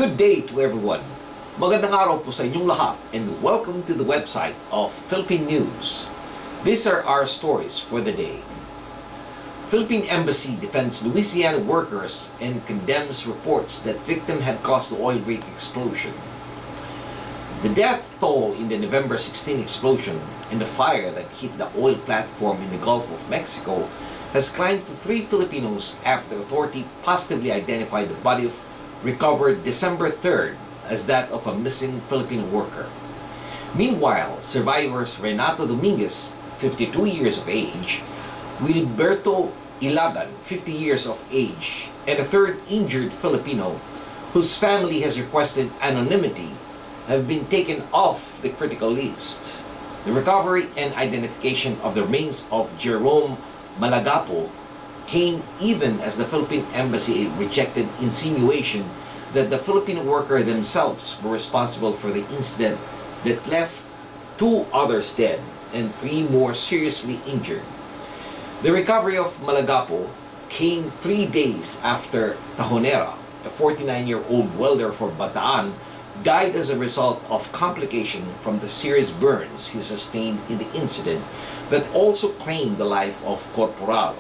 Good day to everyone. Magandang araw po sa inyong lahat and welcome to the website of Philippine News. These are our stories for the day. Philippine Embassy defends Louisiana workers and condemns reports that victim had caused the oil rig explosion. The death toll in the November 16 explosion and the fire that hit the oil platform in the Gulf of Mexico has climbed to 3 Filipinos after authorities positively identified the body of recovered December 3rd as that of a missing Filipino worker. Meanwhile, survivors Renato Dominguez, 52 years of age, Wilberto Ilagan, 50 years of age, and a third injured Filipino whose family has requested anonymity have been taken off the critical list. The recovery and identification of the remains of Jerome Malagapo came even as the Philippine Embassy rejected insinuation that the Filipino worker themselves were responsible for the incident that left 2 others dead and 3 more seriously injured. The recovery of Malagapo came 3 days after Tajonera, a 49-year-old welder for Bataan, died as a result of complication from the serious burns he sustained in the incident that also claimed the life of Corporal,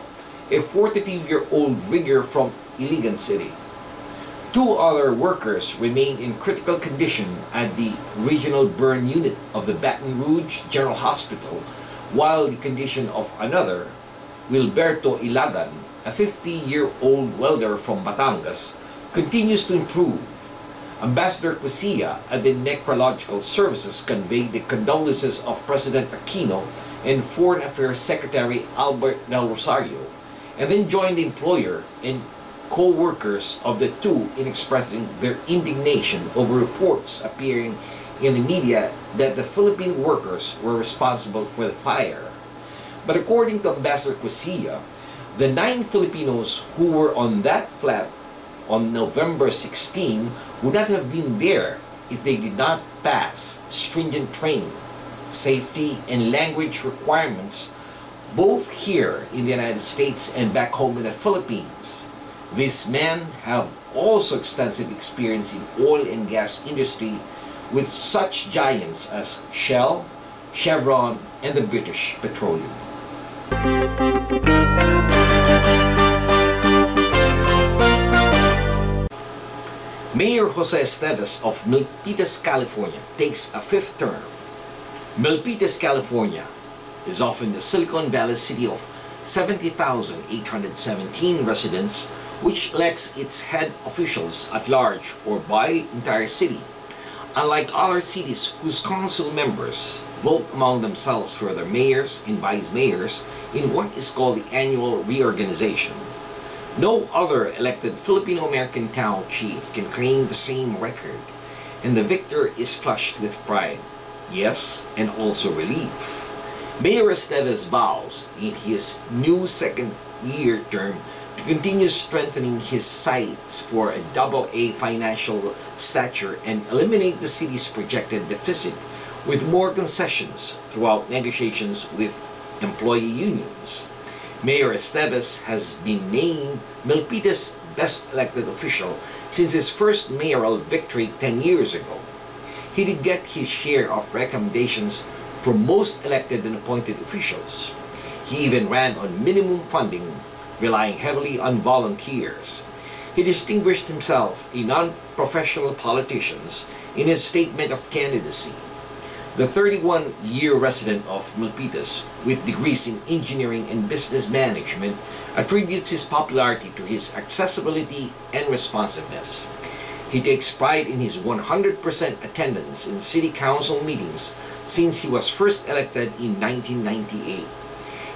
a 42-year-old rigger from Iligan City. 2 other workers remain in critical condition at the regional burn unit of the Baton Rouge General Hospital, while the condition of another, Wilberto Ilagan, a 50-year-old welder from Batangas, continues to improve. Ambassador Cusia at the Necrological Services conveyed the condolences of President Aquino and Foreign Affairs Secretary Albert Del Rosario, and then joined the employer and co-workers of the 2 in expressing their indignation over reports appearing in the media that the Philippine workers were responsible for the fire. But according to Ambassador Cusia, the 9 Filipinos who were on that flat on November 16 would not have been there if they did not pass stringent training, safety, and language requirements both here in the United States and back home in the Philippines. These men have also extensive experience in oil and gas industry with such giants as Shell, Chevron, and the British Petroleum. Mayor Jose Esteves of Milpitas, California takes a 5th term. Milpitas, California is often the Silicon Valley city of 70,817 residents, which elects its head officials at large or by entire city. Unlike other cities whose council members vote among themselves for their mayors and vice mayors in what is called the annual reorganization, no other elected Filipino-American town chief can claim the same record, and the victor is flushed with pride, yes, and also relief. Mayor Esteves vows in his new 2nd-year term to continue strengthening his sights for a AA financial stature and eliminate the city's projected deficit with more concessions throughout negotiations with employee unions. Mayor Esteves has been named Milpitas' best elected official since his first mayoral victory 10 years ago. He did get his share of recommendations from most elected and appointed officials. He even ran on minimum funding, relying heavily on volunteers. He distinguished himself in non-professional politicians in his statement of candidacy. The 31-year resident of Milpitas, with degrees in engineering and business management, attributes his popularity to his accessibility and responsiveness. He takes pride in his 100% attendance in city council meetings since he was first elected in 1998.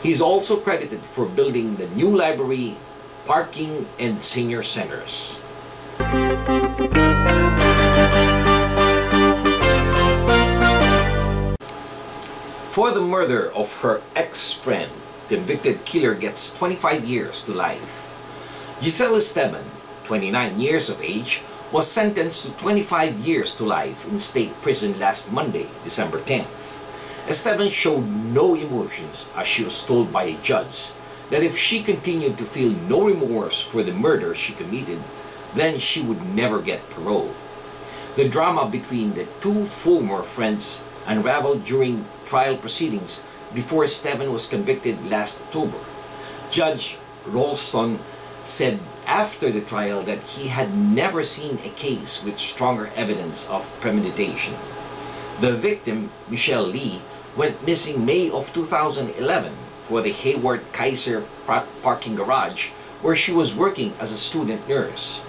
He is also credited for building the new library, parking, and senior centers. For the murder of her ex-friend, convicted killer gets 25 years to life. Giselle Esteban, 29 years of age, was sentenced to 25 years to life in state prison last Monday, December 10th. Esteban showed no emotions as she was told by a judge that if she continued to feel no remorse for the murder she committed, then she would never get parole. The drama between the two former friends unraveled during trial proceedings before Esteban was convicted last October. Judge Rolston said after the trial that he had never seen a case with stronger evidence of premeditation. The victim, Michelle Lee, went missing May of 2011 for the Hayward Kaiser parking garage where she was working as a student nurse.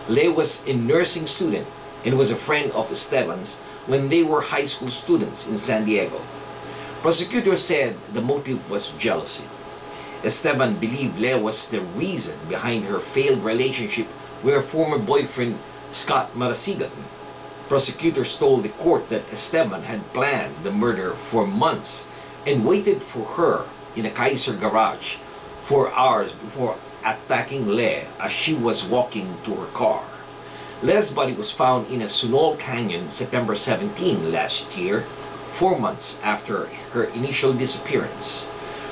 Lee was a nursing student and was a friend of Esteban's when they were high school students in San Diego. Prosecutors said the motive was jealousy. Esteban believed Lee was the reason behind her failed relationship with her former boyfriend, Scott Marasigan. Prosecutors told the court that Esteban had planned the murder for months and waited for her in a Kaiser garage for hours before attacking Lee as she was walking to her car. Lee's body was found in a Sunol Canyon September 17 last year, 4 months after her initial disappearance.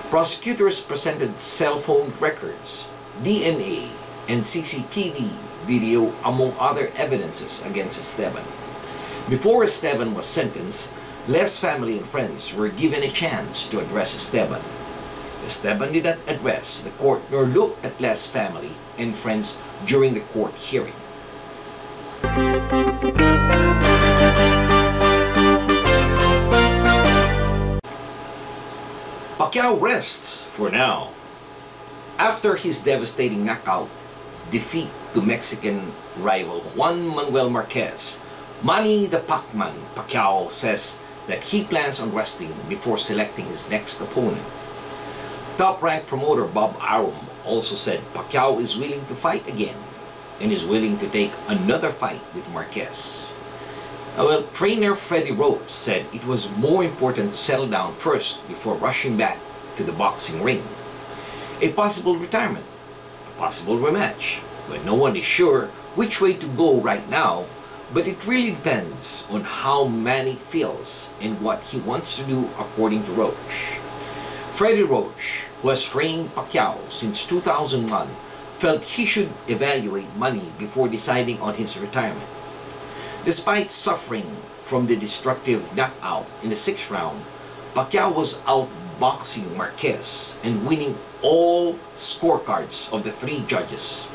Prosecutors presented cell phone records, DNA, and CCTV video among other evidences against Esteban. Before Esteban was sentenced, Lee's family and friends were given a chance to address Esteban. Esteban did not address the court nor look at Lee's family and friends during the court hearing. Pacquiao rests for now. After his devastating knockout defeat to Mexican rival Juan Manuel Marquez, Manny the Pacman Pacquiao says that he plans on resting before selecting his next opponent. Top-ranked promoter Bob Arum also said Pacquiao is willing to fight again and is willing to take another fight with Marquez. Well, trainer Freddie Roach said it was more important to settle down first before rushing back to the boxing ring. A possible retirement, a possible rematch, but no one is sure which way to go right now, but it really depends on how Manny feels and what he wants to do, according to Roach. Freddie Roach, who has trained Pacquiao since 2001, felt he should evaluate Manny before deciding on his retirement. Despite suffering from the destructive knockout in the 6th round, Pacquiao was outboxing Marquez and winning all scorecards of the 3 judges.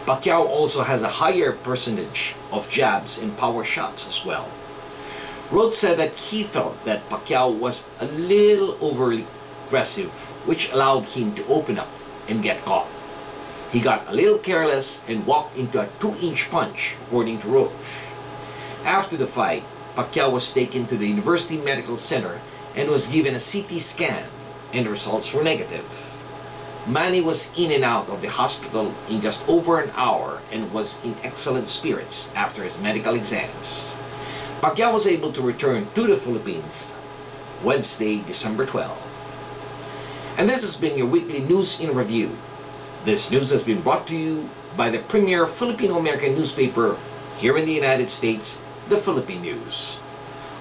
Pacquiao also has a higher percentage of jabs and power shots as well. Rhodes said that he felt that Pacquiao was a little overly aggressive, which allowed him to open up and get caught. He got a little careless and walked into a 2-inch punch, according to Roach. After the fight, Pacquiao was taken to the University Medical Center and was given a CT scan, and the results were negative. Manny was in and out of the hospital in just over an hour and was in excellent spirits after his medical exams. Pacquiao was able to return to the Philippines Wednesday, December 12. And this has been your weekly news in review. This news has been brought to you by the premier Filipino-American newspaper here in the United States, the Philippine News.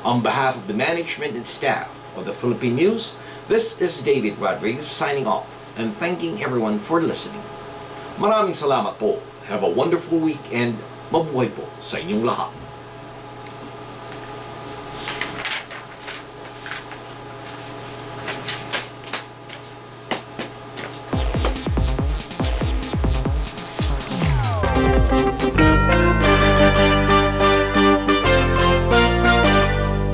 On behalf of the management and staff of the Philippine News, this is David Rodriguez signing off and thanking everyone for listening. Maraming salamat po. Have a wonderful week and mabuhay po sa inyong lahat.